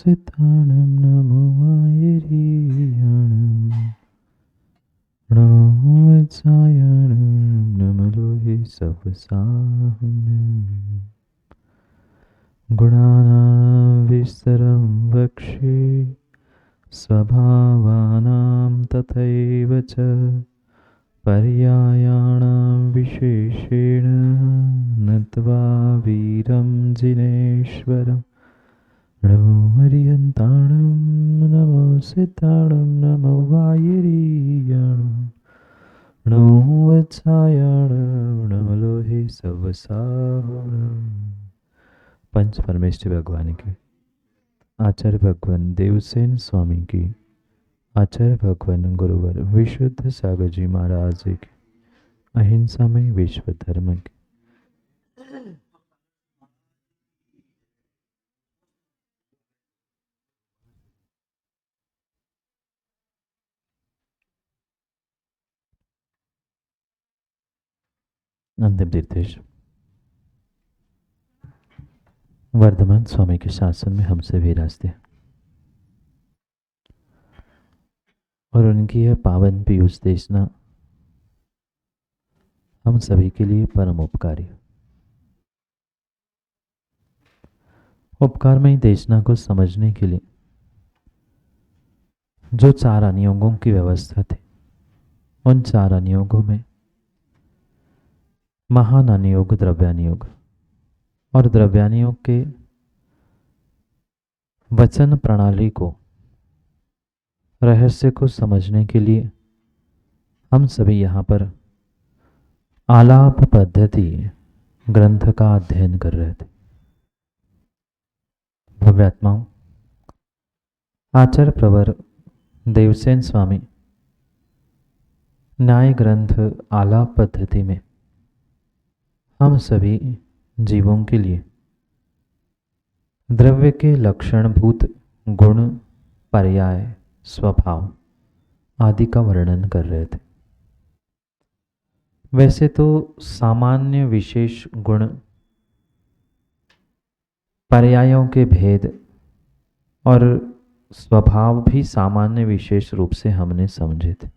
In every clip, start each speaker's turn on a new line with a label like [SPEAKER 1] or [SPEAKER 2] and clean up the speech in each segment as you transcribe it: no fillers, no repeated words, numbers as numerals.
[SPEAKER 1] सिताणं नमो वायरीयाणं नमो वत्सायणं नमो लोहि सवसाहनं गुणानां विस्तरं वक्षे स्वभावानां तथैव च पर्यायाणां विशेषेण नत्वा वीरं जिनेश्वरम् नमो हरिहन्ताणं नमो सिताणं नमो वायरीयाणं नमो वत्सायणं नमो लोहि सवसाहनं। पंच परमेश्वर भगवान की, आचार्य भगवान देवसेन स्वामी की, आचार्य भगवान गुरुवर विशुद्ध सागर जी महाराज की, अहिंसा में विश्व धर्म की। अंतिम तीर्थेश वर्धमान स्वामी के शासन में हमसे विराजते और उनकी यह पावन पीयूष देशना हम सभी के लिए परम उपकारी। उपकारमयी देशना को समझने के लिए जो 4 अनुयोगों की व्यवस्था थी, उन 4 अनुयोगों में महान अनुयोग द्रव्यानुयोग और द्रव्यानुयोग के वचन प्रणाली को, रहस्य को समझने के लिए हम सभी यहाँ पर आलाप पद्धति ग्रंथ का अध्ययन कर रहे थे। भव्यात्माओं, आचार्य प्रवर देवसेन स्वामी न्याय ग्रंथ आलाप पद्धति में हम सभी जीवों के लिए द्रव्य के लक्षणभूत गुण, पर्याय, स्वभाव आदि का वर्णन कर रहे थे। वैसे तो सामान्य विशेष गुण, पर्यायों के भेद और स्वभाव भी सामान्य विशेष रूप से हमने समझे थे।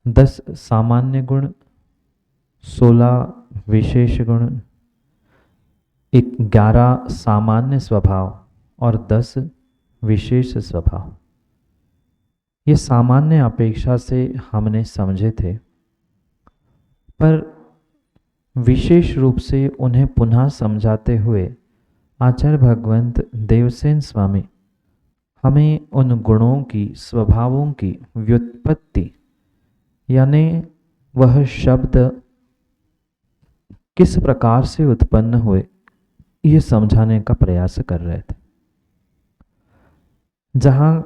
[SPEAKER 1] 10 सामान्य गुण, 16 विशेष गुण, 11 सामान्य स्वभाव और 10 विशेष स्वभाव, ये सामान्य अपेक्षा से हमने समझे थे, पर विशेष रूप से उन्हें पुनः समझाते हुए आचार्य भगवंत देवसेन स्वामी हमें उन गुणों की, स्वभावों की व्युत्पत्ति यानी वह शब्द किस प्रकार से उत्पन्न हुए, ये समझाने का प्रयास कर रहे थे। जहाँ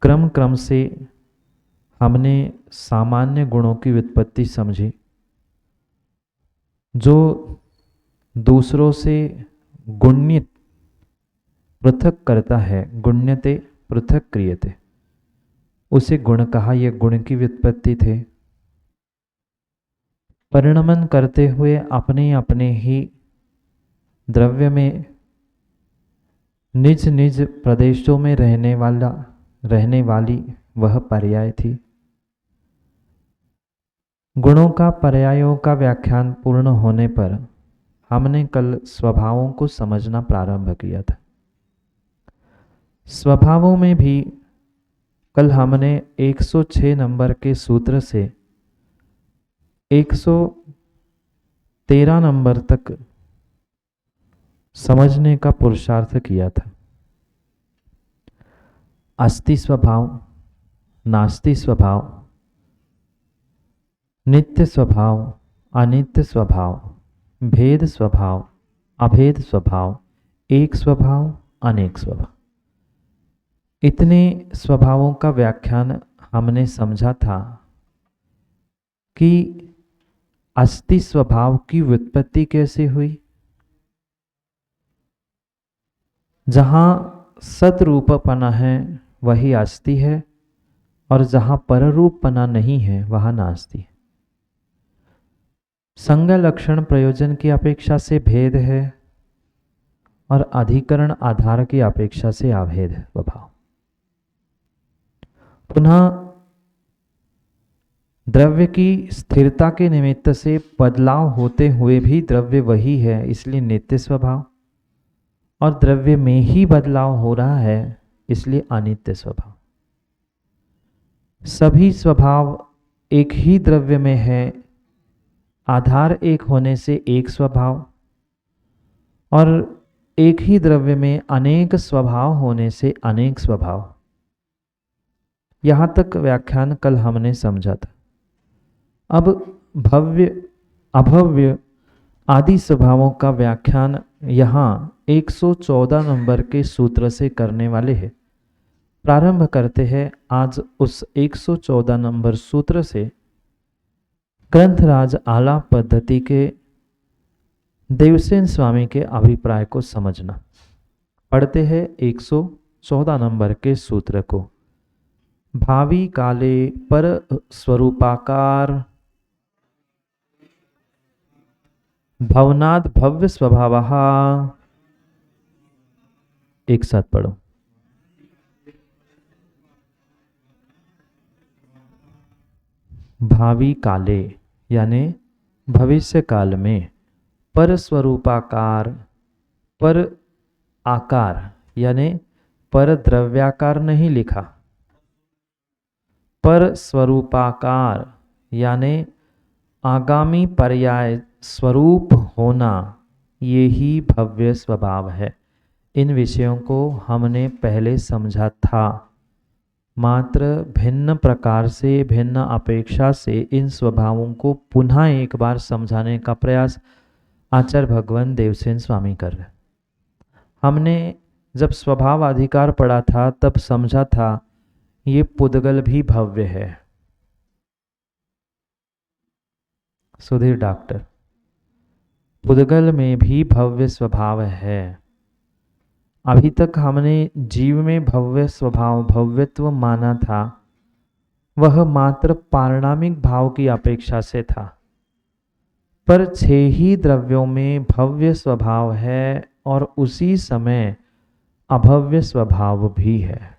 [SPEAKER 1] क्रम क्रम से हमने सामान्य गुणों की व्युत्पत्ति समझी, जो दूसरों से गुण्यत पृथक करता है, गुण्यते पृथक क्रियते, उसे गुण कहा। यह गुण की व्युत्पत्ति थे। परिणमन करते हुए अपने अपने ही द्रव्य में निज निज प्रदेशों में रहने वाली वह पर्याय थी। गुणों का, पर्यायों का व्याख्यान पूर्ण होने पर हमने कल स्वभावों को समझना प्रारंभ किया था। स्वभावों में भी कल हमने 106 नंबर के सूत्र से 113 नंबर तक समझने का पुरुषार्थ किया था। अस्ति स्वभाव, नास्ति स्वभाव, नित्य स्वभाव, अनित्य स्वभाव, भेद स्वभाव, अभेद स्वभाव, एक स्वभाव, अनेक स्वभाव, इतने स्वभावों का व्याख्यान हमने समझा था कि अस्ति स्वभाव की व्युत्पत्ति कैसे हुई। जहाँ सदरूपपना है वही अस्ति है, और जहाँ पररूपपना नहीं है वहाँ नास्ति है। संज्ञा लक्षण प्रयोजन की अपेक्षा से भेद है, और अधिकरण आधार की अपेक्षा से अभेद स्वभाव। पुनः द्रव्य की स्थिरता के निमित्त से बदलाव होते हुए भी द्रव्य वही है, इसलिए नित्य स्वभाव, और द्रव्य में ही बदलाव हो रहा है इसलिए अनित्य स्वभाव। सभी स्वभाव एक ही द्रव्य में है, आधार एक होने से एक स्वभाव, और एक ही द्रव्य में अनेक स्वभाव होने से अनेक स्वभाव। यहाँ तक व्याख्यान कल हमने समझा था। अब भव्य अभव्य आदि स्वभावों का व्याख्यान यहाँ 114 नंबर के सूत्र से करने वाले हैं। प्रारंभ करते हैं आज उस 114 नंबर सूत्र से ग्रंथराज आलाप पद्धति के देवसेन स्वामी के अभिप्राय को समझना। पढ़ते हैं 114 नंबर के सूत्र को। भावी काले पर स्वरूपाकार भवनाद भव्य स्वभावः। एक साथ पढ़ो। भावी काले यानी भविष्य काल में, पर स्वरूपाकार, पर आकार यानी पर द्रव्याकार नहीं लिखा, पर स्वरूपाकार यानी आगामी पर्याय स्वरूप होना, ये ही भव्य स्वभाव है। इन विषयों को हमने पहले समझा था, मात्र भिन्न प्रकार से, भिन्न अपेक्षा से इन स्वभावों को पुनः एक बार समझाने का प्रयास आचार्य भगवान देवसेन स्वामी कर रहे। हमने जब स्वभाव अधिकार पढ़ा था तब समझा था ये पुद्गल भी भव्य है। सुधीर डॉक्टर, पुद्गल में भी भव्य स्वभाव है। अभी तक हमने जीव में भव्य स्वभाव, भव्यत्व माना था, वह मात्र पारणामिक भाव की अपेक्षा से था। पर 6 ही द्रव्यों में भव्य स्वभाव है और उसी समय अभव्य स्वभाव भी है।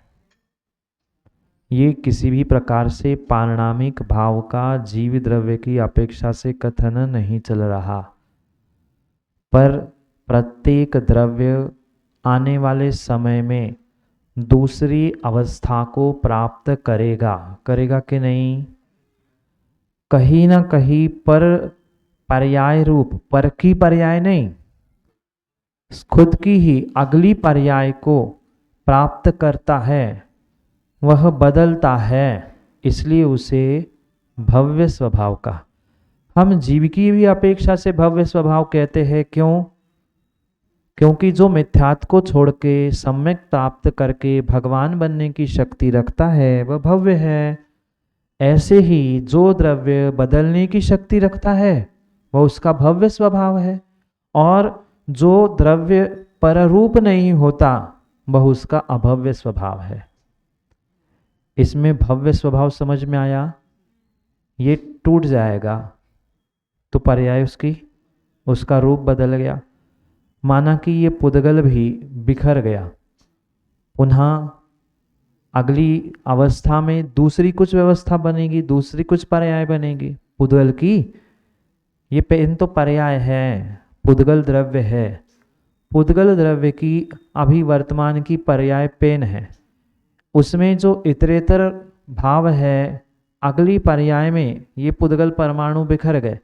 [SPEAKER 1] ये किसी भी प्रकार से पारणामिक भाव का जीव द्रव्य की अपेक्षा से कथन नहीं चल रहा, पर प्रत्येक द्रव्य आने वाले समय में दूसरी अवस्था को प्राप्त करेगा। करेगा कि नहीं? कहीं ना कहीं पर पर्याय रूप, पर की पर्याय नहीं, खुद की ही अगली पर्याय को प्राप्त करता है, वह बदलता है, इसलिए उसे भव्य स्वभाव का। हम जीव की भी अपेक्षा से भव्य स्वभाव कहते हैं। क्यों? क्योंकि जो मिथ्यात्व को छोड़ के सम्यक प्राप्त करके भगवान बनने की शक्ति रखता है वह भव्य है। ऐसे ही जो द्रव्य बदलने की शक्ति रखता है वह उसका भव्य स्वभाव है, और जो द्रव्य पररूप नहीं होता वह उसका अभव्य स्वभाव है। इसमें भव्य स्वभाव समझ में आया? ये टूट जाएगा तो पर्याय उसका रूप बदल गया। माना कि ये पुद्गल भी बिखर गया, पुनः अगली अवस्था में दूसरी कुछ व्यवस्था बनेगी, दूसरी कुछ पर्याय बनेगी पुद्गल की। ये पेन तो पर्याय है, पुद्गल द्रव्य है। पुद्गल द्रव्य की अभी वर्तमान की पर्याय पेन है, उसमें जो इतरेतर भाव है अगली पर्याय में ये पुद्गल परमाणु बिखर गए।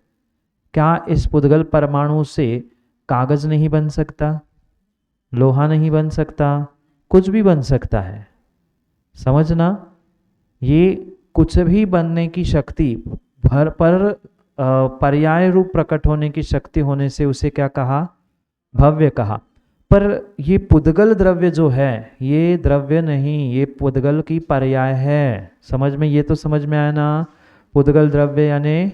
[SPEAKER 1] क्या इस पुद्गल परमाणु से कागज नहीं बन सकता, लोहा नहीं बन सकता? कुछ भी बन सकता है। समझना, ये कुछ भी बनने की शक्ति भर पर पर्याय रूप प्रकट होने की शक्ति होने से उसे क्या कहा? भव्य कहा। पर ये पुद्गल द्रव्य जो है ये द्रव्य नहीं, ये पुद्गल की पर्याय है। समझ में? ये तो समझ में आया ना? पुद्गल द्रव्य यानी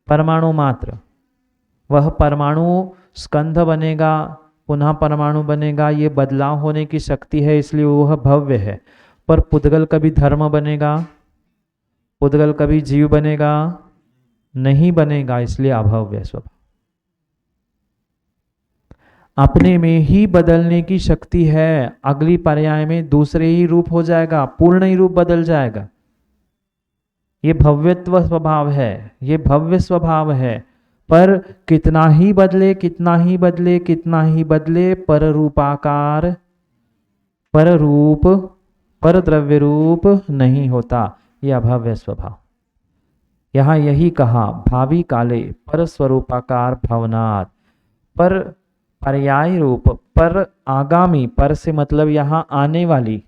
[SPEAKER 1] परमाणु मात्र। वह परमाणु स्कंध बनेगा, पुनः परमाणु बनेगा, ये बदलाव होने की शक्ति है, इसलिए वह भव्य है। पर पुद्गल कभी धर्म बनेगा? पुद्गल कभी जीव बनेगा? नहीं बनेगा, इसलिए अभव्य स्वभाव। अपने में ही बदलने की शक्ति है। अगली पर्याय में दूसरे ही रूप हो जाएगा, पूर्ण ही रूप बदल जाएगा। ये भव्यत्व स्वभाव है, ये भव्य स्वभाव है। पर कितना ही बदले, कितना ही बदले, कितना ही बदले, पर रूपाकार, पर रूप, पर द्रव्य रूप नहीं होता। ये अभव्य स्वभाव। यहाँ यही कहा, भावी काले पर स्वरूपाकार भवनात्, पर पर्याय रूप, पर आगामी, पर से मतलब यहाँ आने वाली,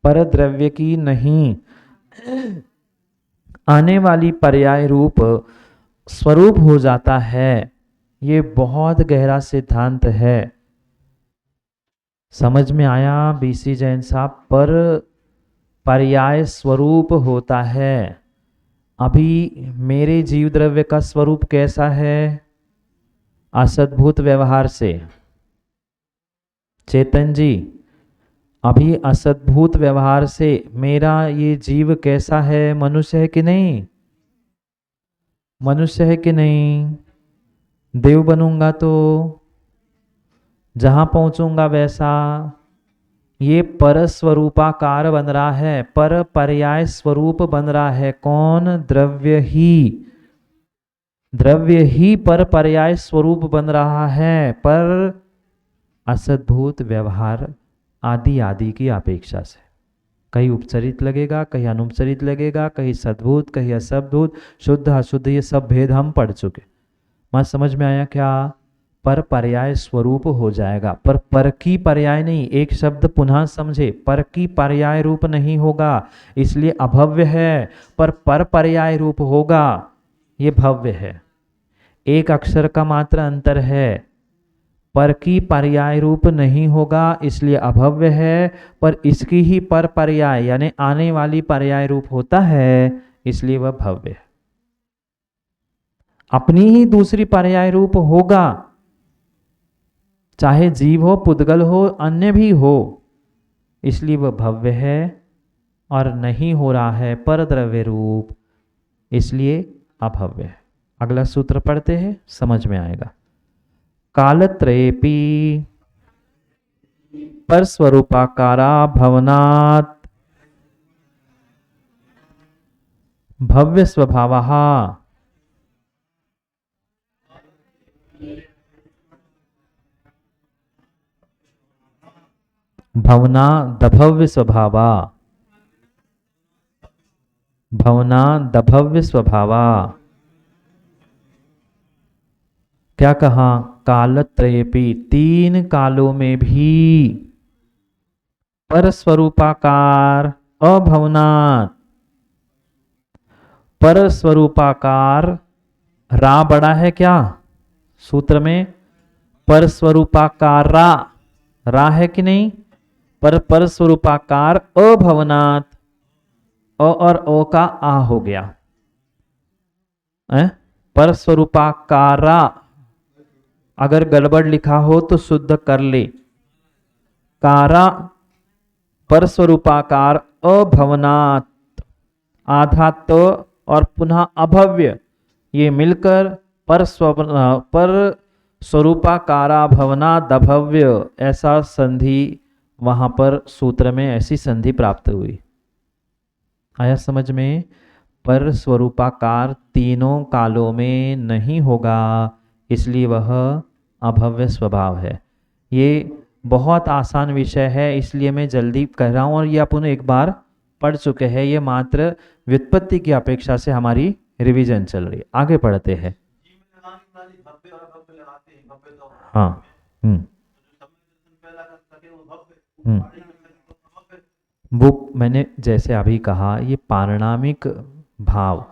[SPEAKER 1] पर द्रव्य की नहीं, आने वाली पर्याय रूप स्वरूप हो जाता है। ये बहुत गहरा सिद्धांत है। समझ में आया बीसी जैन साहब? पर पर्याय स्वरूप होता है। अभी मेरे जीव द्रव्य का स्वरूप कैसा है? असद्भूत व्यवहार से। चेतन जी, अभी असद्भूत व्यवहार से मेरा ये जीव कैसा है? मनुष्य है कि नहीं? मनुष्य है कि नहीं? देव बनूंगा तो जहां पहुंचूंगा वैसा। ये पर स्वरूपाकार बन रहा है, पर पर्याय स्वरूप बन रहा है। कौन? द्रव्य ही। द्रव्य ही पर पर्याय स्वरूप बन रहा है, पर असद्भूत व्यवहार आदि आदि की अपेक्षा से। कहीं उपचरित लगेगा, कहीं अनुपचरित लगेगा, कहीं सद्भूत, कहीं असद्भूत, शुद्ध अशुद्ध, ये सब भेद हम पढ़ चुके। मैं समझ में आया क्या? पर पर्याय स्वरूप हो जाएगा, पर की पर्याय नहीं। एक शब्द पुनः समझे, पर की पर्याय रूप नहीं होगा, इसलिए अभव्य है। पर पर्याय रूप होगा, ये भव्य है। एक अक्षर का मात्र अंतर है। पर की पर्याय रूप नहीं होगा, इसलिए अभव्य है। पर इसकी ही पर पर्याय यानी आने वाली पर्याय रूप होता है, इसलिए वह भव्य है। अपनी ही दूसरी पर्याय रूप होगा, चाहे जीव हो, पुद्गल हो, अन्य भी हो, इसलिए वह भव्य है। और नहीं हो रहा है पर द्रव्य रूप, इसलिए अभव्य है। अगला सूत्र पढ़ते हैं, समझ में आएगा। कालत्रयेपि पर स्वरूपाकारा भवनात् भव्य स्वभावः भवना दभव्य स्वभावा, भवना दभव्य स्वभावा। क्या कहा? कालत्रयेपि, तीन कालों में भी पर स्वरूपाकार अभवनात्, पर स्वरूपाकार रा बड़ा है क्या सूत्र में? पर स्वरूपाकार रा है कि नहीं? पर स्वरूपाकार अभवनात्, अ और ओ का आ हो गया। पर स्वरूपाकारा अगर गड़बड़ लिखा हो तो शुद्ध कर ले। कारा पर स्वरूपाकार अभवनात्, आधा तो और पुनः अभव्य, ये मिलकर पर स्वरूपाकारा भवना दभव्य, ऐसा संधि वहां पर सूत्र में ऐसी संधि प्राप्त हुई। आया समझ में? पर स्वरूपाकार तीनों कालों में नहीं होगा, इसलिए वह अभव्य स्वभाव है। ये बहुत आसान विषय है, इसलिए मैं जल्दी कह रहा हूँ, और ये अपन एक बार पढ़ चुके हैं। ये मात्र व्युत्पत्ति की अपेक्षा से हमारी रिवीजन चल रही है। आगे पढ़ते हैं। हाँ। वो मैंने जैसे अभी कहा, ये पारिणामिक भाव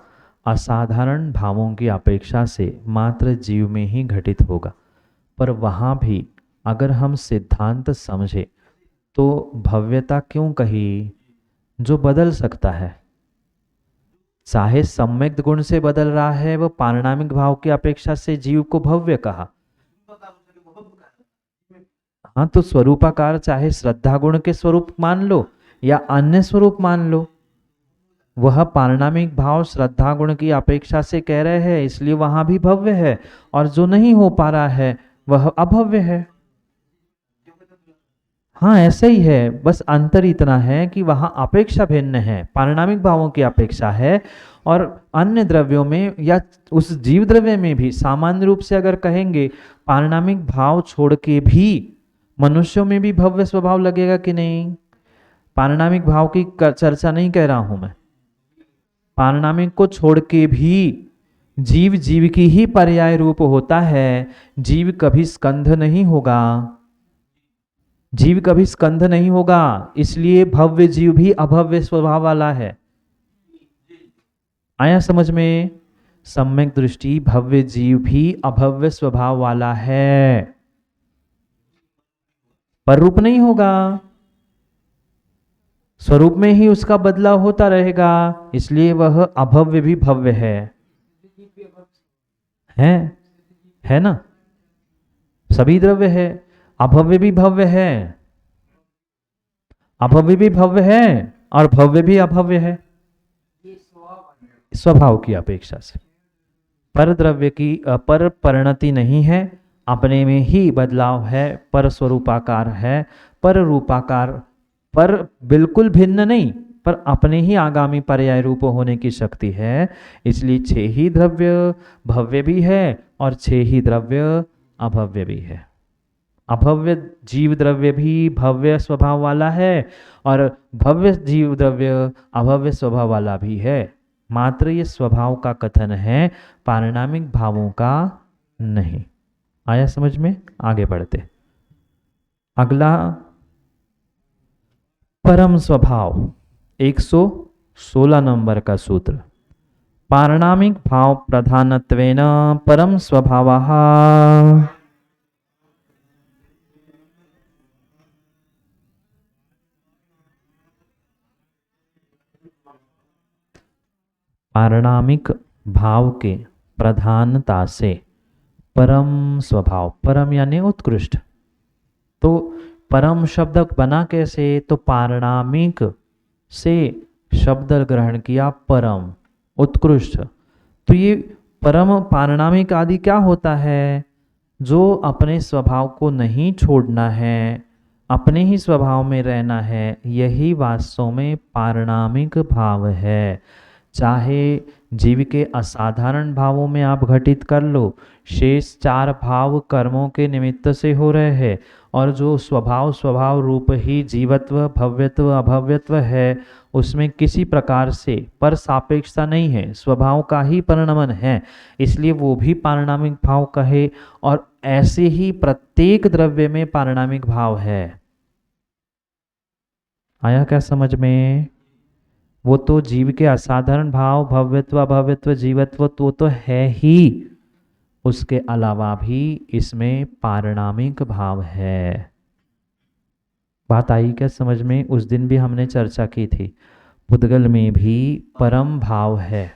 [SPEAKER 1] असाधारण भावों की अपेक्षा से मात्र जीव में ही घटित होगा। पर वहाँ भी अगर हम सिद्धांत समझे तो भव्यता क्यों कही? जो बदल सकता है, चाहे सम्यक गुण से बदल रहा है, वह पारिणामिक भाव की अपेक्षा से जीव को भव्य कहा। हाँ, तो स्वरूपाकार चाहे श्रद्धा गुण के स्वरूप मान लो या अन्य स्वरूप मान लो, वह पारिणामिक भाव श्रद्धा गुण की अपेक्षा से कह रहे हैं, इसलिए वहां भी भव्य है। और जो नहीं हो पा रहा है वह अभव्य है। हाँ ऐसा ही है, बस अंतर इतना है कि वहाँ अपेक्षा भिन्न है, पारिणामिक भावों की अपेक्षा है। और अन्य द्रव्यों में या उस जीव द्रव्य में भी सामान्य रूप से अगर कहेंगे, पारिणामिक भाव छोड़ के भी मनुष्यों में भी भव्य स्वभाव लगेगा कि नहीं। पारिणामिक भाव की चर्चा नहीं कह रहा हूं मैं, पारिणामिक को छोड़ के भी जीव जीव की ही पर्याय रूप होता है। जीव कभी स्कंध नहीं होगा, जीव कभी स्कंध नहीं होगा, इसलिए भव्य जीव भी अभव्य स्वभाव वाला है। आया समझ में? सम्यक दृष्टि, भव्य जीव भी अभव्य स्वभाव वाला है, पर रूप नहीं होगा, स्वरूप में ही उसका बदलाव होता रहेगा, इसलिए वह अभव्य भी भव्य है है ना। सभी द्रव्य है, अभव्य भी भव्य है, अभव्य भी भव्य है और भव्य भी अभव्य है, स्वभाव की अपेक्षा से। पर द्रव्य की पर परिणति नहीं है, अपने में ही बदलाव है, पर स्वरूपाकार है, पर रूपाकार, पर बिल्कुल भिन्न नहीं, पर अपने ही आगामी पर्याय रूप होने की शक्ति है। इसलिए 6 ही द्रव्य भव्य भी है और 6 ही द्रव्य अभव्य भी है। अभव्य जीव द्रव्य भी भव्य स्वभाव वाला है और भव्य जीव द्रव्य अभव्य स्वभाव वाला भी है, मात्र ये स्वभाव का कथन है, पारिणामिक भावों का नहीं। आया समझ में? आगे बढ़ते। अगला परम स्वभाव, 116 नंबर का सूत्र। पारिणामिक भाव प्रधानत्वेन परम स्वभावः पारिणामिक भाव के प्रधानता से परम स्वभाव, परम यानी उत्कृष्ट, तो परम शब्द बना कैसे? तो पारिणामिक से शब्द ग्रहण किया परम, उत्कृष्ट। तो ये परम पारिणामिक आदि क्या होता है? जो अपने स्वभाव को नहीं छोड़ना है, अपने ही स्वभाव में रहना है, यही वास्तव में पारिणामिक भाव है। चाहे जीव के असाधारण भावों में आप घटित कर लो, शेष 4 भाव कर्मों के निमित्त से हो रहे हैं, और जो स्वभाव रूप ही जीवत्व भव्यत्व अभव्यत्व है, उसमें किसी प्रकार से पर सापेक्षता नहीं है, स्वभाव का ही परिणमन है, इसलिए वो भी पारिणामिक भाव कहे। और ऐसे ही प्रत्येक द्रव्य में पारिणामिक भाव है। आया क्या समझ में? वो तो जीव के असाधारण भाव भव्यत्व अभव्यत्व जीवत्व तो है ही, उसके अलावा भी इसमें पारिणामिक भाव है। बात आई क्या समझ में? उस दिन भी हमने चर्चा की थी, पुद्गल में भी परम भाव है,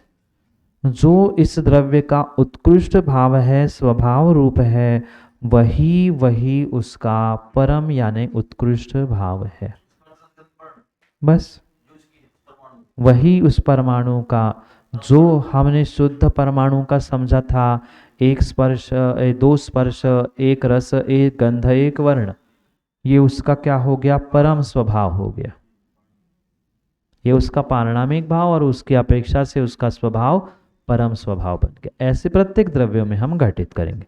[SPEAKER 1] जो इस द्रव्य का उत्कृष्ट भाव है, स्वभाव रूप है, वही उसका परम यानी उत्कृष्ट भाव है। बस वही उस परमाणु का, जो हमने शुद्ध परमाणु का समझा था, एक स्पर्श, 2 स्पर्श, एक रस, एक गंध, एक वर्ण, ये उसका क्या हो गया? परम स्वभाव हो गया। ये उसका पारिणामिक भाव और उसकी अपेक्षा से उसका स्वभाव परम स्वभाव बन गया। ऐसे प्रत्येक द्रव्यों में हम घटित करेंगे।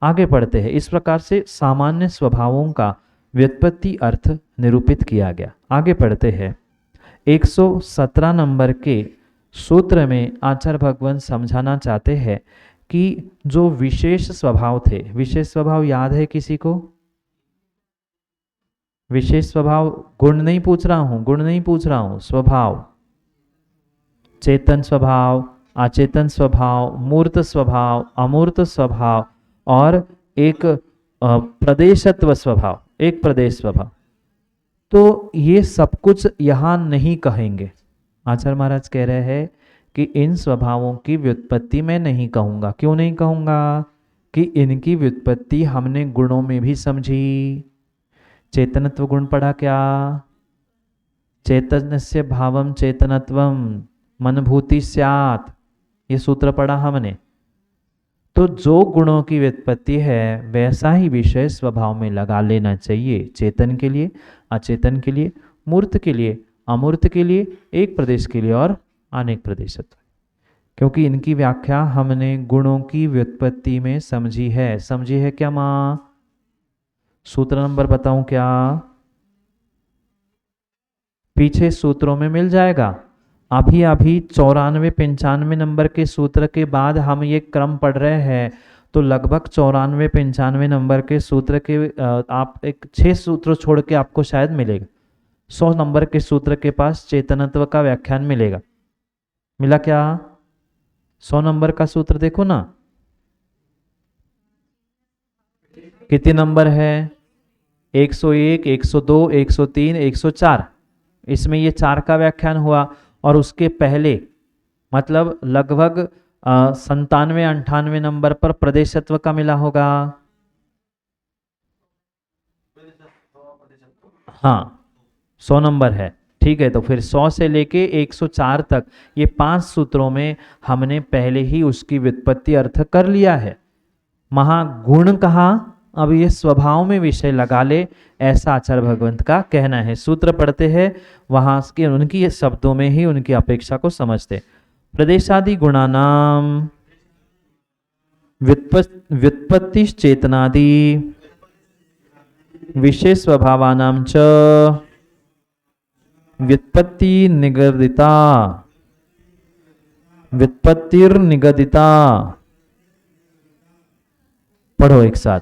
[SPEAKER 1] आगे बढ़ते हैं। इस प्रकार से सामान्य स्वभावों का व्युत्पत्ति अर्थ निरूपित किया गया। आगे बढ़ते हैं। 117 नंबर के सूत्र में आचार्य भगवान समझाना चाहते हैं कि जो विशेष स्वभाव थे, विशेष स्वभाव याद है किसी को? विशेष स्वभाव, गुण नहीं पूछ रहा हूं, गुण नहीं पूछ रहा हूं, स्वभाव, चेतन स्वभाव, अचेतन स्वभाव, मूर्त स्वभाव, अमूर्त स्वभाव और एक प्रदेशत्व स्वभाव, एक प्रदेश स्वभाव। तो ये सब कुछ यहाँ नहीं कहेंगे। आचार्य महाराज कह रहे हैं कि इन स्वभावों की व्युत्पत्ति मैं नहीं कहूँगा। क्यों नहीं कहूँगा? कि इनकी व्युत्पत्ति हमने गुणों में भी समझी। चेतनत्व गुण पढ़ा क्या? चैतन्यस्य भावम चेतनत्वम मनभूति स्यात्, ये सूत्र पढ़ा हमने। तो जो गुणों की व्युत्पत्ति है वैसा ही विषय स्वभाव में लगा लेना चाहिए, चेतन के लिए, अचेतन के लिए, मूर्त के लिए, अमूर्त के लिए, एक प्रदेश के लिए और अनेक प्रदेशत्व। क्योंकि इनकी व्याख्या हमने गुणों की व्युत्पत्ति में समझी है। समझी है क्या माँ? सूत्र नंबर बताऊं क्या? पीछे सूत्रों में मिल जाएगा। अभी अभी 94-95 नंबर के सूत्र के बाद हम ये क्रम पढ़ रहे हैं, तो लगभग 94-95 नंबर के सूत्र के आप एक 6 सूत्र छोड़ के आपको शायद मिलेगा। 100 नंबर के सूत्र के पास चेतनत्व का व्याख्यान मिलेगा। मिला क्या? 100 नंबर का सूत्र देखो ना, कितने नंबर है? 101, 102, 103, 104। इसमें ये 4 का व्याख्यान हुआ। और उसके पहले मतलब लगभग 97-98 नंबर पर प्रदेशत्व का मिला होगा। हाँ, 100 नंबर है, ठीक है। तो फिर 100 से लेके 104 तक ये 5 सूत्रों में हमने पहले ही उसकी व्युत्पत्ति अर्थ कर लिया है। महागुण कहा, अब ये स्वभाव में विषय लगा ले, ऐसा आचार्य भगवंत का कहना है। सूत्र पढ़ते हैं, वहां के उनकी शब्दों में ही उनकी अपेक्षा को समझते। प्रदेशादि गुणानाम व्युत्पत्ति चेतनादि विशेष स्वभावानां च व्युत्पत्ति निगदिता व्युत्पत्तिर्निगदिता। पढ़ो एक साथ।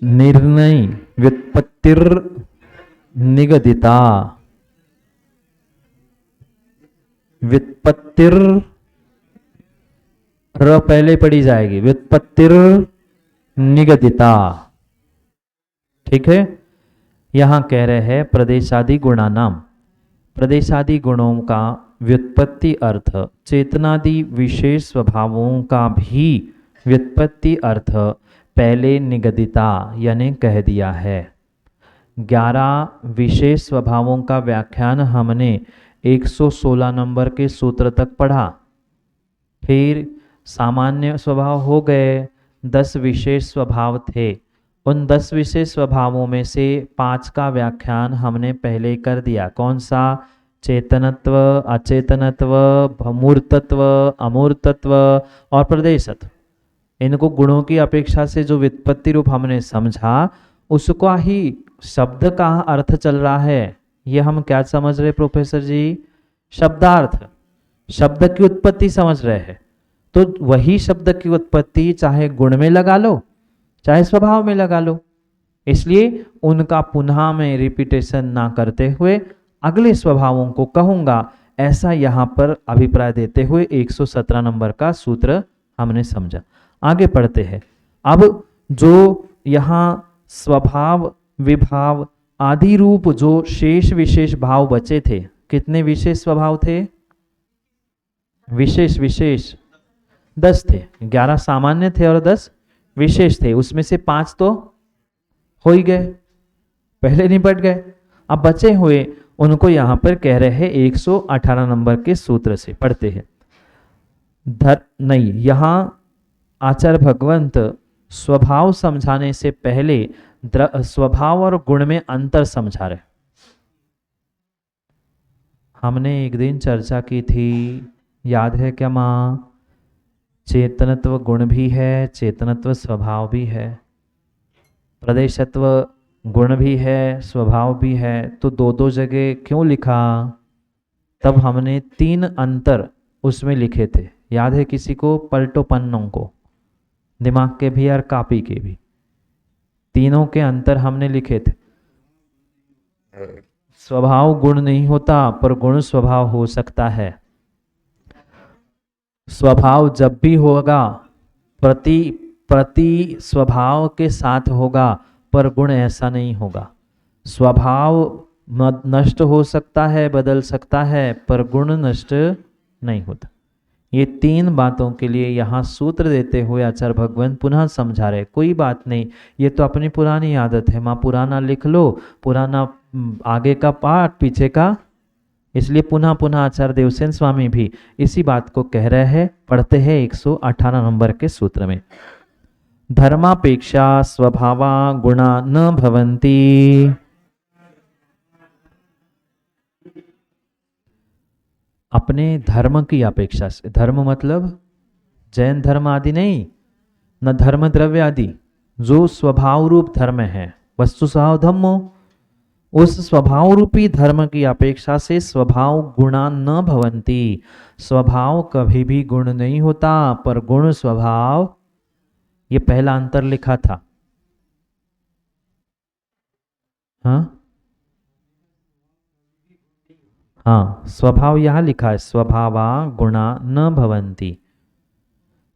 [SPEAKER 1] निर्णय व्युत्पत्तिर निगदिता। व्युत्पत्तिर र पहले पढ़ी जाएगी, व्युत्पत्तिर निगदिता। ठीक है। यहां कह रहे हैं प्रदेशादि गुणानाम, प्रदेशादि गुणों का व्युत्पत्ति अर्थ चेतनादि विशेष स्वभावों का भी व्युत्पत्ति अर्थ पहले निगदिता यानी कह दिया है। 11 विशेष स्वभावों का व्याख्यान हमने 116 नंबर के सूत्र तक पढ़ा। फिर सामान्य स्वभाव हो गए, 10 विशेष स्वभाव थे। उन 10 विशेष स्वभावों में से 5 का व्याख्यान हमने पहले कर दिया। कौन सा? चेतनत्व, अचेतनत्व, मूर्तत्व, अमूर्तत्व और प्रदेशत्व। इनको गुणों की अपेक्षा से जो व्युत्पत्ति रूप हमने समझा, उसका ही शब्द का अर्थ चल रहा है। ये हम क्या समझ रहे प्रोफेसर जी? शब्दार्थ, शब्द की उत्पत्ति समझ रहे हैं। तो वही शब्द की उत्पत्ति चाहे गुण में लगा लो चाहे स्वभाव में लगा लो। इसलिए उनका पुनः में रिपीटेशन ना करते हुए अगले स्वभावों को कहूंगा, ऐसा यहाँ पर अभिप्राय देते हुए 117 नंबर का सूत्र हमने समझा। आगे पढ़ते हैं। अब जो यहाँ स्वभाव, विभाव आदि रूप जो शेष विशेष भाव बचे थे, कितने विशेष स्वभाव थे? विशेष 10 थे। 11 सामान्य थे और 10 विशेष थे। उसमें से 5 तो हो ही गए, पहले निपट गए। अब बचे हुए उनको यहां पर कह रहे हैं 118 नंबर के सूत्र से पढ़ते हैं। नहीं, यहां आचार्य भगवंत स्वभाव समझाने से पहले स्वभाव और गुण में अंतर समझा रहे। हमने एक दिन चर्चा की थी, याद है क्या माँ? चेतनत्व गुण भी है, चेतनत्व स्वभाव भी है, प्रदेशत्व गुण भी है, स्वभाव भी है। तो दो जगह क्यों लिखा? तब हमने 3 अंतर उसमें लिखे थे। याद है किसी को? पलटो पन्नों को, दिमाग के भी और कॉपी के भी। तीनों के अंतर हमने लिखे थे। स्वभाव गुण नहीं होता, पर गुण स्वभाव हो सकता है। स्वभाव जब भी होगा प्रति स्वभाव के साथ होगा, पर गुण ऐसा नहीं होगा। स्वभाव नष्ट हो सकता है, बदल सकता है, पर गुण नष्ट नहीं होता। ये तीन बातों के लिए यहाँ सूत्र देते हुए आचार्य भगवान पुनः समझा रहे, कोई बात नहीं, ये तो अपनी पुरानी आदत है, माँ पुराना लिख लो, पुराना आगे का पाठ पीछे का, इसलिए पुनः पुनः आचार्य देवसेन स्वामी भी इसी बात को कह रहे हैं। पढ़ते हैं 118 नंबर के सूत्र में, धर्मापेक्षा स्वभावा गुणा न भवन्ति। अपने धर्म की अपेक्षा से, धर्म मतलब जैन धर्म आदि नहीं, न धर्म द्रव्य आदि, जो स्वभाव रूप धर्म है, वस्तु स्वभाव धम्मो, उस स्वभाव रूपी धर्म की अपेक्षा से स्वभाव गुणा न भवन्ति। स्वभाव कभी भी गुण नहीं होता, पर गुण स्वभाव, ये पहला अंतर लिखा था। हाँ, स्वभाव यहां लिखा है, स्वभावा गुणा न भवन्ति।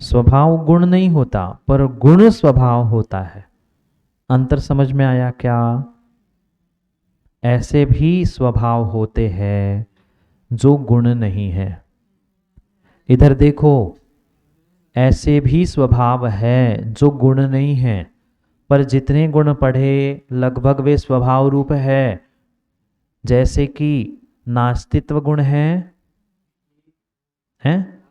[SPEAKER 1] स्वभाव गुण नहीं होता, पर गुण स्वभाव होता है। अंतर समझ में आया क्या? ऐसे भी स्वभाव होते हैं जो गुण नहीं है। इधर देखो, ऐसे भी स्वभाव है जो गुण नहीं है, पर जितने गुण पढ़े लगभग वे स्वभाव रूप है। जैसे कि नास्तित्व गुण है, हैं?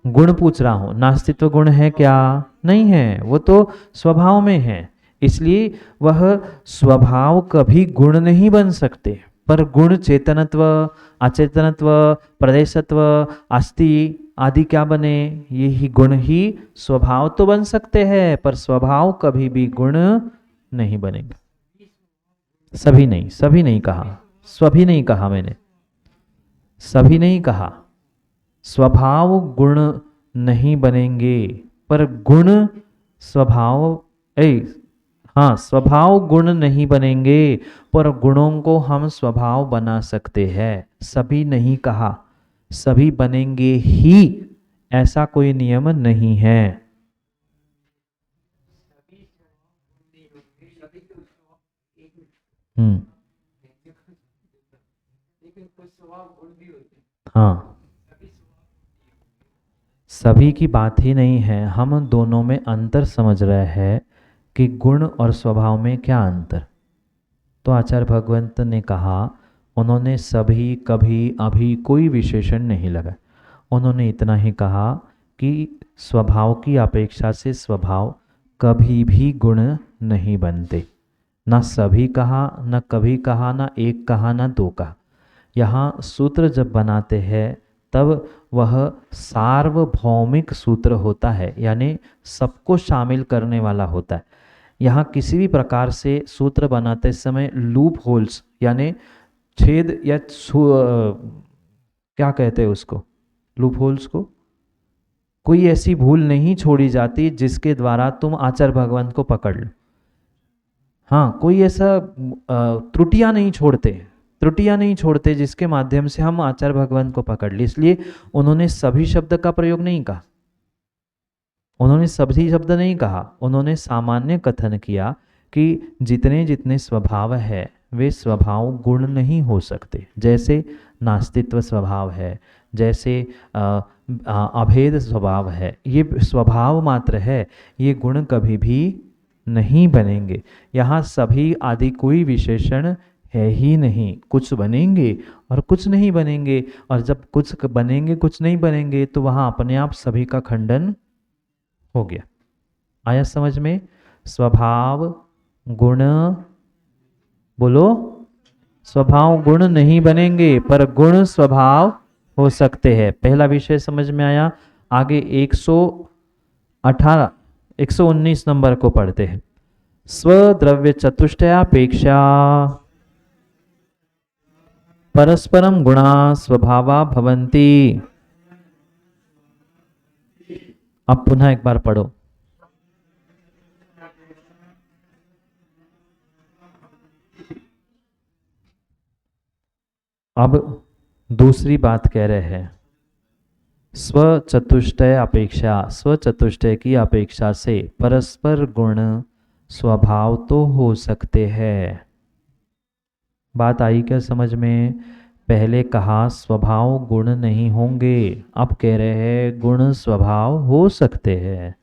[SPEAKER 1] गुण पूछ रहा हूं, नास्तित्व गुण है क्या? नहीं है, वो तो स्वभाव में है, इसलिए वह स्वभाव कभी गुण नहीं बन सकते। पर गुण चेतनत्व, अचेतनत्व, प्रदेशत्व, अस्थि आदि क्या बने? यही गुण ही स्वभाव तो बन सकते हैं, पर स्वभाव कभी भी गुण नहीं बनेंगे। सभी नहीं, सभी नहीं कहा, सभी नहीं कहा मैंने, सभी नहीं कहा। स्वभाव गुण नहीं बनेंगे, पर गुण स्वभाव, हाँ, स्वभाव गुण नहीं बनेंगे, पर गुणों को हम स्वभाव बना सकते हैं। सभी नहीं कहा, सभी बनेंगे ही, ऐसा कोई नियम नहीं है। हाँ, सभी की बात ही नहीं है, हम दोनों में अंतर समझ रहे हैं कि गुण और स्वभाव में क्या अंतर। तो आचार्य भगवंत ने कहा, उन्होंने सभी, कभी, अभी कोई विशेषण नहीं लगा, उन्होंने इतना ही कहा कि स्वभाव की अपेक्षा से स्वभाव कभी भी गुण नहीं बनते। ना सभी कहा, ना कभी कहा, ना एक कहा, ना दो कहा। यहाँ सूत्र जब बनाते हैं तब वह सार्वभौमिक सूत्र होता है, यानी सबको शामिल करने वाला होता है। यहाँ किसी भी प्रकार से सूत्र बनाते समय लूप होल्स, यानी छेद या क्या कहते हैं उसको, लूप होल्स को, कोई ऐसी भूल नहीं छोड़ी जाती जिसके द्वारा तुम आचार्य भगवान को पकड़ लो। हाँ, कोई ऐसा त्रुटियां नहीं छोड़ते, त्रुटियां नहीं छोड़ते जिसके माध्यम से हम आचार्य भगवान को पकड़ ले। इसलिए उन्होंने सभी शब्द का प्रयोग नहीं कहा, उन्होंने सभी शब्द नहीं कहा, उन्होंने सामान्य कथन किया कि जितने जितने स्वभाव है वे स्वभाव गुण नहीं हो सकते। जैसे नास्तित्व स्वभाव है, जैसे अभेद स्वभाव है, ये स्वभाव मात्र है, ये गुण कभी भी नहीं बनेंगे। यहाँ सभी आदि कोई विशेषण है ही नहीं, कुछ बनेंगे और कुछ नहीं बनेंगे, और जब कुछ बनेंगे कुछ नहीं बनेंगे तो वहाँ अपने आप सभी का खंडन हो गया। आया समझ में? स्वभाव गुण, बोलो, स्वभाव गुण नहीं बनेंगे, पर गुण स्वभाव हो सकते हैं। पहला विषय समझ में आया। आगे 118 119 नंबर को पढ़ते हैं। स्वद्रव्य चतुष्टयापेक्षा परस्परम गुणा स्वभावा भवन्ति। अब पुनः एक बार पढ़ो। अब दूसरी बात कह रहे हैं, स्वचतुष्टय अपेक्षा, स्वचतुष्टय की अपेक्षा से परस्पर गुण स्वभाव तो हो सकते हैं। बात आई क्या समझ में? पहले कहा स्वभाव गुण नहीं होंगे, अब कह रहे हैं गुण स्वभाव हो सकते हैं,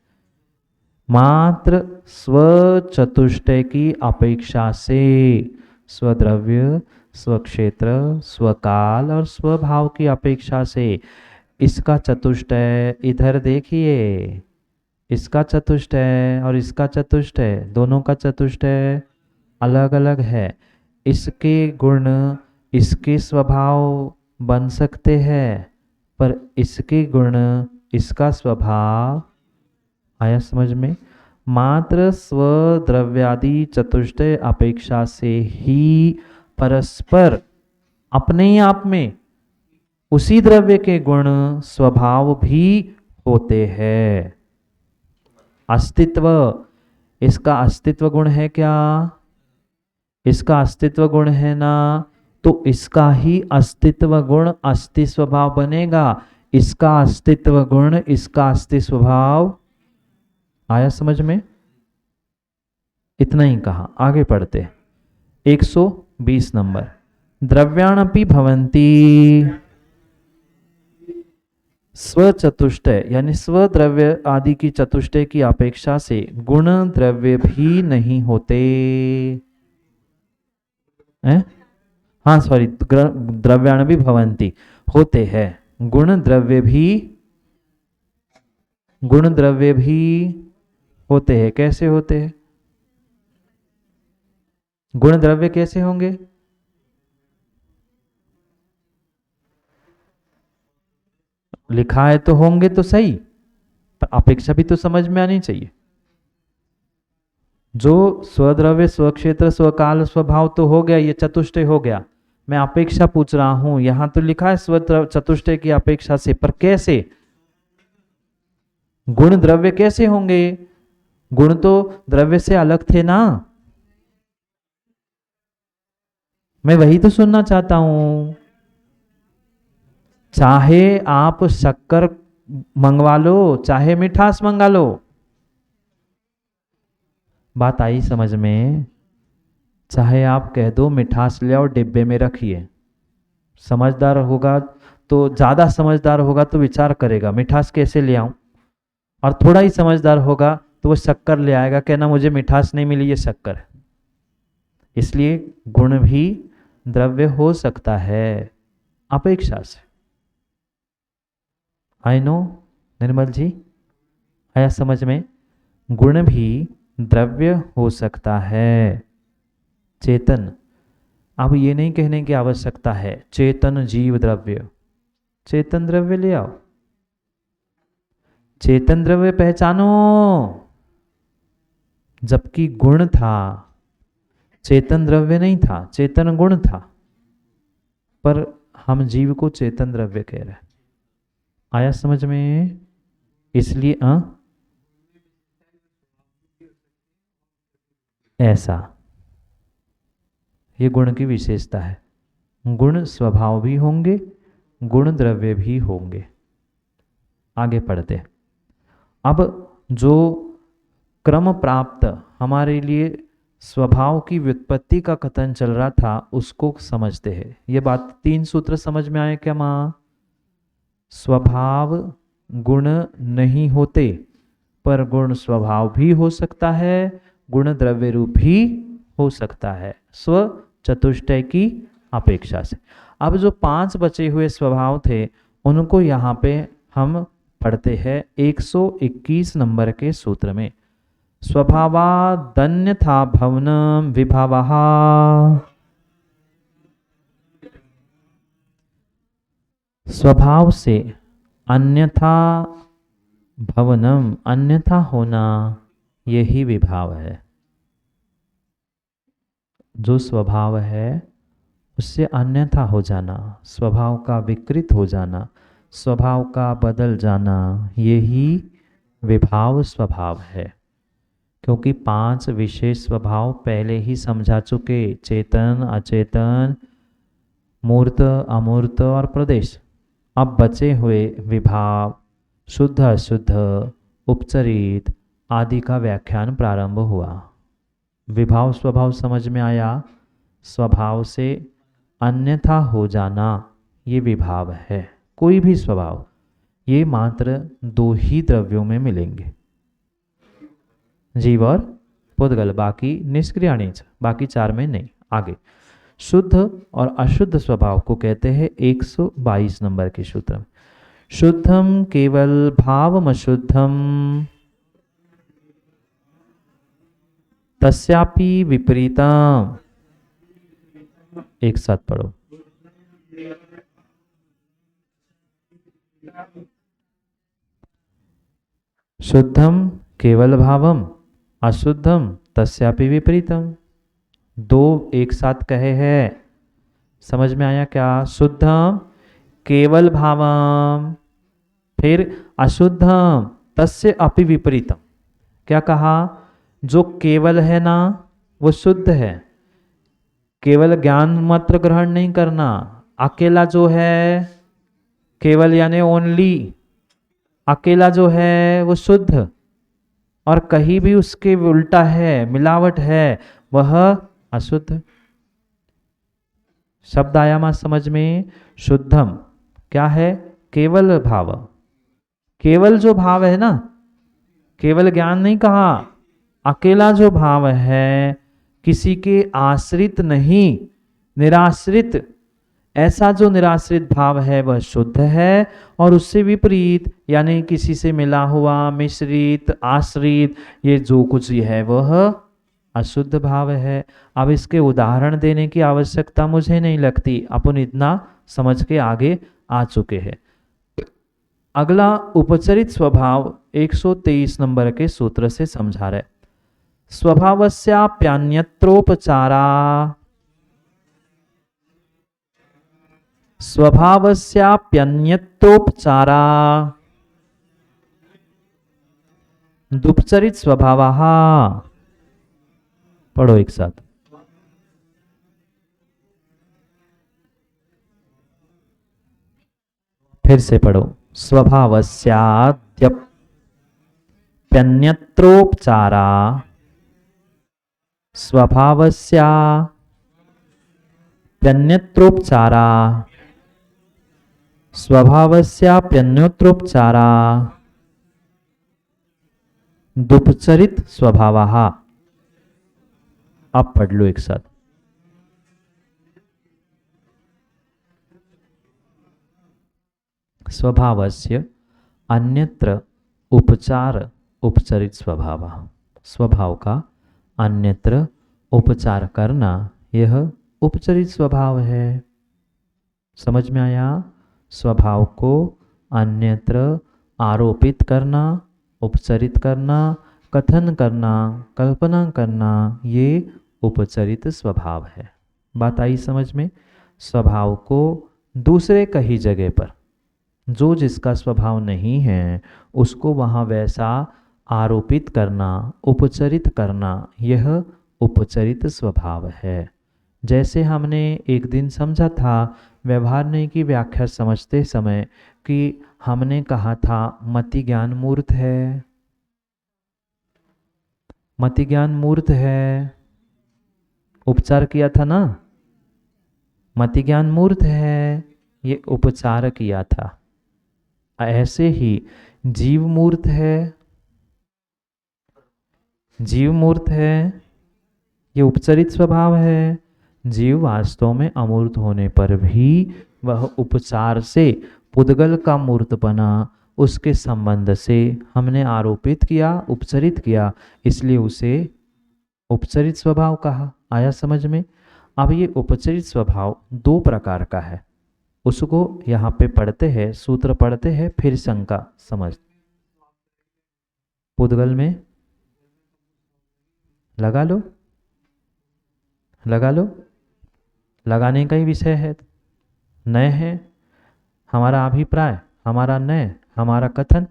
[SPEAKER 1] मात्र स्वचतुष्टय की अपेक्षा से। स्वद्रव्य, स्वक्षेत्र, स्वकाल और स्वभाव की अपेक्षा से। इसका चतुष्टय इधर देखिए, इसका चतुष्टय और इसका चतुष्टय, दोनों का चतुष्टय अलग अलग है। इसके गुण इसके स्वभाव बन सकते हैं, पर इसके गुण इसका स्वभाव, आया समझ में? मात्र स्वद्रव्यादि चतुष्टय अपेक्षा से ही परस्पर अपने ही आप में उसी द्रव्य के गुण स्वभाव भी होते हैं। अस्तित्व, इसका अस्तित्व गुण है क्या? इसका अस्तित्व गुण है ना, तो इसका ही अस्तित्व गुण अस्ति स्वभाव बनेगा। इसका अस्तित्व गुण इसका अस्ति स्वभाव। आया समझ में? इतना ही कहा, आगे पढ़ते। 120 नंबर। द्रव्याणपि भवन्ति, स्वचतुष्टय यानी स्वद्रव्य आदि की चतुष्टय की अपेक्षा से गुण द्रव्य भी नहीं होते हैं? हाँ सॉरी, द्रव्याण भी भवन्ति होते हैं, गुण द्रव्य भी होते हैं। कैसे होते हैं गुण द्रव्य? कैसे होंगे? लिखा है तो होंगे तो सही, पर अपेक्षा भी तो समझ में आनी चाहिए। जो स्वद्रव्य, स्वक्षेत्र, स्वकाल, स्वभाव तो हो गया, ये चतुष्टय हो गया। मैं अपेक्षा पूछ रहा हूं, यहां तो लिखा है स्व चतुष्टय की अपेक्षा से, पर कैसे? गुण द्रव्य कैसे होंगे? गुण तो द्रव्य से अलग थे ना। मैं वही तो सुनना चाहता हूं। चाहे आप शक्कर मंगवा लो, चाहे मिठास मंगा लो, बात आई समझ में? चाहे आप कह दो मिठास ले आओ डिब्बे में रखिए, समझदार होगा तो, ज़्यादा समझदार होगा तो विचार करेगा मिठास कैसे ले आऊं, और थोड़ा ही समझदार होगा तो वो शक्कर ले आएगा, कहना मुझे मिठास नहीं मिली, ये शक्कर है। इसलिए गुण भी द्रव्य हो सकता है अपेक्षा से। आई नो निर्मल जी, आया समझ में? गुण भी द्रव्य हो सकता है। चेतन, अब ये नहीं कहने की आवश्यकता है चेतन जीव द्रव्य, चेतन द्रव्य ले आओ, चेतन द्रव्य पहचानो। जबकि गुण था, चेतन द्रव्य नहीं था, चेतन गुण था, पर हम जीव को चेतन द्रव्य कह रहे हैं। आया समझ में? इसलिए ऐसा, ये गुण की विशेषता है। गुण स्वभाव भी होंगे, गुण द्रव्य भी होंगे। आगे पढ़ते। अब जो क्रम प्राप्त हमारे लिए स्वभाव की व्युत्पत्ति का कथन चल रहा था, उसको समझते हैं। ये बात 3 सूत्र समझ में आए क्या माँ? स्वभाव गुण नहीं होते, पर गुण स्वभाव भी हो सकता है, गुण द्रव्य रूप भी हो सकता है, स्व चतुष्टय की अपेक्षा से। अब जो 5 बचे हुए स्वभाव थे, उनको यहाँ पे हम पढ़ते हैं 121 नंबर के सूत्र में। स्वभावादन्यथा भवनम विभावः, स्वभाव से अन्यथा भवनम, अन्यथा होना, यही विभाव है। जो स्वभाव है उससे अन्यथा हो जाना, स्वभाव का विकृत हो जाना, स्वभाव का बदल जाना, यही विभाव स्वभाव है। क्योंकि 5 विशेष स्वभाव पहले ही समझा चुके, चेतन, अचेतन, मूर्त, अमूर्त और प्रदेश। अब बचे हुए विभाव, शुद्ध अशुद्ध, उपचरित आदि का व्याख्यान प्रारंभ हुआ। विभाव स्वभाव समझ में आया। स्वभाव से अन्यथा हो जाना, ये विभाव है। कोई भी स्वभाव, ये मात्र दो ही द्रव्यों में मिलेंगे, जीव और पुद्गल, बाकी निष्क्रियाणीच, बाकी चार में नहीं। आगे शुद्ध और अशुद्ध स्वभाव को कहते हैं 122 नंबर के सूत्र में। शुद्धम केवल भावमशुद्धम तस्यापि विपरीतम। एक साथ पढ़ो। शुद्धम केवल भावम अशुद्धम तस्यापि विपरीतम। दो एक साथ कहे हैं, समझ में आया क्या? शुद्धम केवल भावम, फिर अशुद्धम तस्य अपि विपरीतम। क्या कहा? जो केवल है ना वो शुद्ध है, केवल ज्ञान मात्र ग्रहण नहीं करना। अकेला जो है, केवल यानी ओनली, अकेला जो है वो शुद्ध, और कहीं भी उसके उल्टा है, मिलावट है, वह अशुद्ध। शब्द आया मां समझ में? शुद्धम क्या है? केवल भाव, केवल जो भाव है ना, केवल ज्ञान नहीं कहा, अकेला जो भाव है, किसी के आश्रित नहीं, निराश्रित, ऐसा जो निराश्रित भाव है वह शुद्ध है। और उससे विपरीत यानी किसी से मिला हुआ, मिश्रित, आश्रित, ये जो कुछ है वह अशुद्ध भाव है। अब इसके उदाहरण देने की आवश्यकता मुझे नहीं लगती, अपन इतना समझ के आगे आ चुके हैं। अगला उपचरित स्वभाव 123 नंबर के सूत्र से समझा रहे। स्वभावस्याप्यन्यत्रोपचारा, स्वभावस्याप्यन्यत्रोपचारा दुपचरित स्वभावः। पढ़ो एक साथ। फिर से पढ़ो। स्वभावस्याप्यन्यत्रोपचारा, स्वभावस्याप्यन्यत्रोपचारा, स्वभावस्याप्यन्यत्रोपचारा दुपचरित स्वभावः। आप पढ़ लो एक साथ। स्वभावस्य अन्यत्र उपचार उपचरित स्वभाव, स्वभाव का अन्यत्र उपचार करना यह उपचरित स्वभाव है। समझ में आया? स्वभाव को अन्यत्र आरोपित करना, उपचरित करना, कथन करना, कल्पना करना, ये उपचरित स्वभाव है। बात आई समझ में? स्वभाव को दूसरे कहीं जगह पर जो जिसका स्वभाव नहीं है उसको वहाँ वैसा आरोपित करना, उपचरित करना, यह उपचरित स्वभाव है। जैसे हमने एक दिन समझा था व्यवहारने की व्याख्या समझते समय कि हमने कहा था मति ज्ञान मूर्त है, मति ज्ञान मूर्त है, उपचार किया था ना, मति ज्ञान मूर्त है, ये उपचार किया था। ऐसे ही जीव मूर्त है, जीव मूर्त है, ये उपचरित स्वभाव है। जीव वास्तव में अमूर्त होने पर भी वह उपचार से पुद्गल का मूर्त बना, उसके संबंध से हमने आरोपित किया, उपचरित किया, इसलिए उसे उपचरित स्वभाव कहा। आया समझ में? अब ये उपचरित स्वभाव दो प्रकार का है, उसको यहाँ पे पढ़ते हैं, सूत्र पढ़ते हैं, फिर शंका समझ। पुद्गल में लगा लो, लगा लो, लगाने का ही विषय है। नए है हमारा अभिप्राय, हमारा नए, हमारा कथन।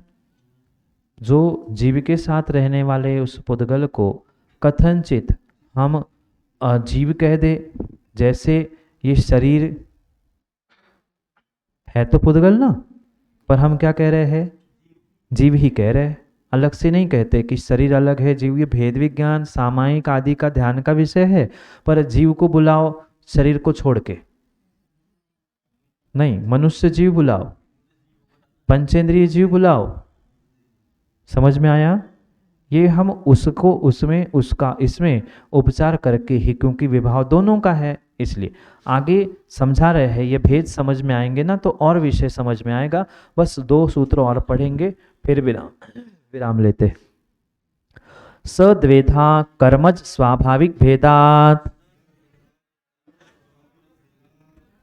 [SPEAKER 1] जो जीव के साथ रहने वाले उस पुद्गल को कथनचित हम जीव कह दे, जैसे ये शरीर है तो पुद्गल ना, पर हम क्या कह रहे हैं? जीव ही कह रहे हैं, अलग से नहीं कहते कि शरीर अलग है जीव। ये भेद विज्ञान सामायिक आदि का ध्यान का विषय है, पर जीव को बुलाओ शरीर को छोड़ के, नहीं, मनुष्य जीव बुलाओ, पंचेंद्रिय जीव बुलाओ। समझ में आया? ये हम उसको उसमें उसका इसमें उपचार करके ही, क्योंकि विभाव दोनों का है, इसलिए आगे समझा रहे हैं। ये भेद समझ में आएंगे ना तो और विषय समझ में आएगा। बस 2 सूत्र और पढ़ेंगे फिर विराम लेते। सद्वेधा कर्मज स्वाभाविक भेदात्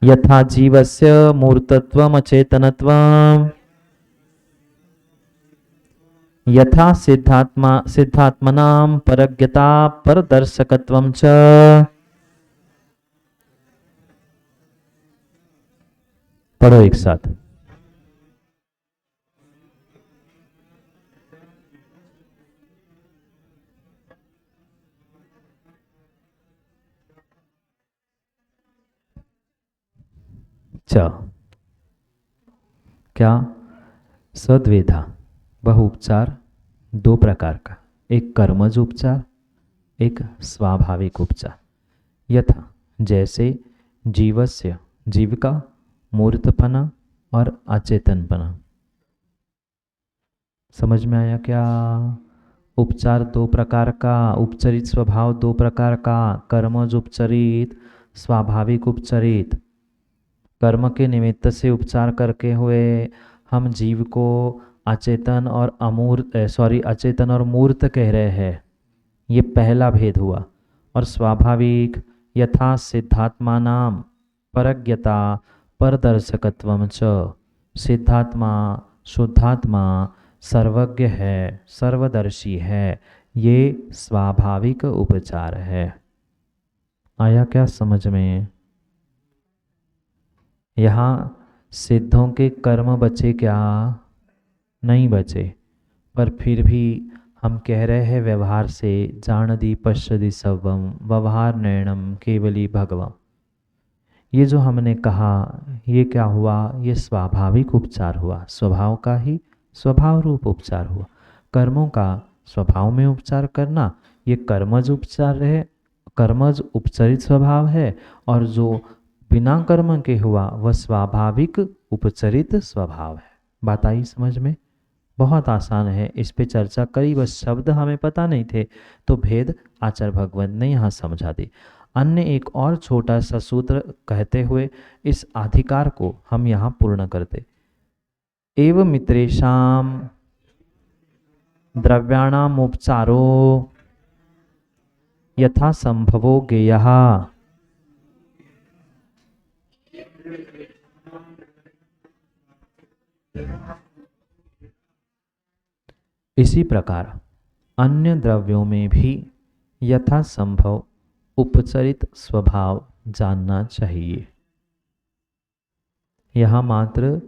[SPEAKER 1] यथा जीवस्य मूर्तत्वम् अचेतनत्वम् यथा सिद्धात्मनां परज्ञता परदर्शकत्वं च। पढ़ो एक साथ। क्या? सद्वेधा वह उपचार 2 प्रकार का, एक कर्मज उपचार, एक स्वाभाविक उपचार। यथा जैसे जीवस्य जीव का मूर्तपना और अचेतनपना। समझ में आया क्या? उपचार 2 प्रकार का, उपचरित स्वभाव 2 प्रकार का, कर्मज उपचरित, स्वाभाविक उपचरित। कर्म के निमित्त से उपचार करके हुए हम जीव को अचेतन और अचेतन और मूर्त कह रहे हैं, ये पहला भेद हुआ। और स्वाभाविक यथा सिद्धात्मानाम परज्ञता परदर्शकत्वम च। सिद्धात्मा शुद्धात्मा सर्वज्ञ है, सर्वदर्शी है, ये स्वाभाविक उपचार है। आया क्या समझ में? यहाँ सिद्धों के कर्म बचे क्या? नहीं बचे, पर फिर भी हम कह रहे हैं व्यवहार से, जानदी पश्यति सर्वम व्यवहार नैणम केवली भगवम। ये जो हमने कहा ये क्या हुआ? ये स्वाभाविक उपचार हुआ, स्वभाव का ही स्वभाव रूप उपचार हुआ। कर्मों का स्वभाव में उपचार करना ये कर्मज उपचार है, कर्मज उपचरित स्वभाव है। और जो बिना कर्म के हुआ वह स्वाभाविक उपचरित स्वभाव है। बात आई समझ में? बहुत आसान है, इस पे चर्चा करी, बस शब्द हमें पता नहीं थे तो भेद आचार्य भगवत ने यहाँ समझा दी। अन्य एक और छोटा सा सूत्र कहते हुए इस अधिकार को हम यहाँ पूर्ण करते। एव मित्रेषाम द्रव्याणाम उपचारो यथा संभवो ज्ञेयः। इसी प्रकार अन्य द्रव्यों में भी यथासंभव उपचरित स्वभाव जानना चाहिए। यहाँ मात्र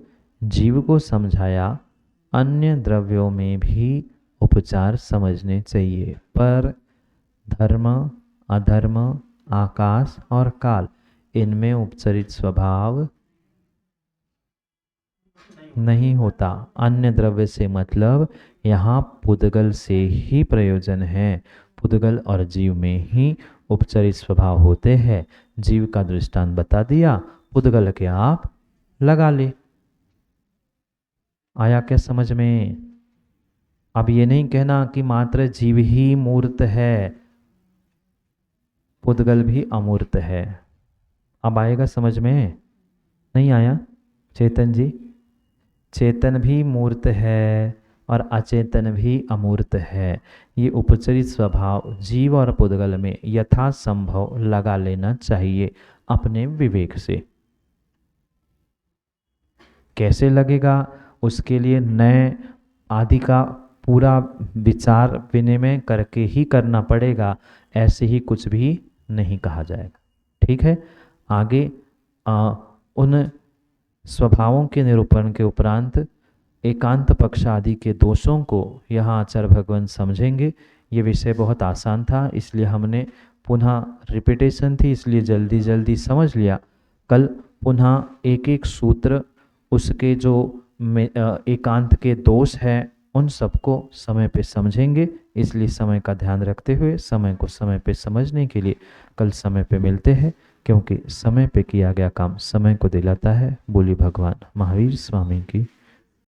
[SPEAKER 1] जीव को समझाया, अन्य द्रव्यों में भी उपचार समझने चाहिए, पर धर्म अधर्म आकाश और काल इनमें उपचरित स्वभाव नहीं होता। अन्य द्रव्य से मतलब यहाँ पुद्गल से ही प्रयोजन है। पुद्गल और जीव में ही उपचरित स्वभाव होते हैं। जीव का दृष्टांत बता दिया, पुद्गल के आप लगा ले। आया क्या समझ में? अब ये नहीं कहना कि मात्र जीव ही मूर्त है, पुद्गल भी अमूर्त है। अब आएगा समझ में? नहीं आया? चेतन जी, चेतन भी मूर्त है और अचेतन भी अमूर्त है। ये उपचरित स्वभाव जीव और पुद्गल में यथासंभव लगा लेना चाहिए अपने विवेक से। कैसे लगेगा? उसके लिए नए आदि का पूरा विचार विनिमय करके ही करना पड़ेगा, ऐसे ही कुछ भी नहीं कहा जाएगा। ठीक है? आगे उन स्वभावों के निरूपण के उपरांत एकांत पक्ष आदि के दोषों को यहाँ आचार्य भगवान समझेंगे। ये विषय बहुत आसान था, इसलिए हमने पुनः रिपीटेशन थी इसलिए जल्दी जल्दी समझ लिया। कल पुनः एक एक सूत्र उसके जो एकांत के दोष हैं उन सबको समय पे समझेंगे। इसलिए समय का ध्यान रखते हुए समय को समय पे समझने के लिए कल समय पे मिलते हैं। क्योंकि समय पे किया गया काम समय को दिलाता है। बोली भगवान महावीर स्वामी की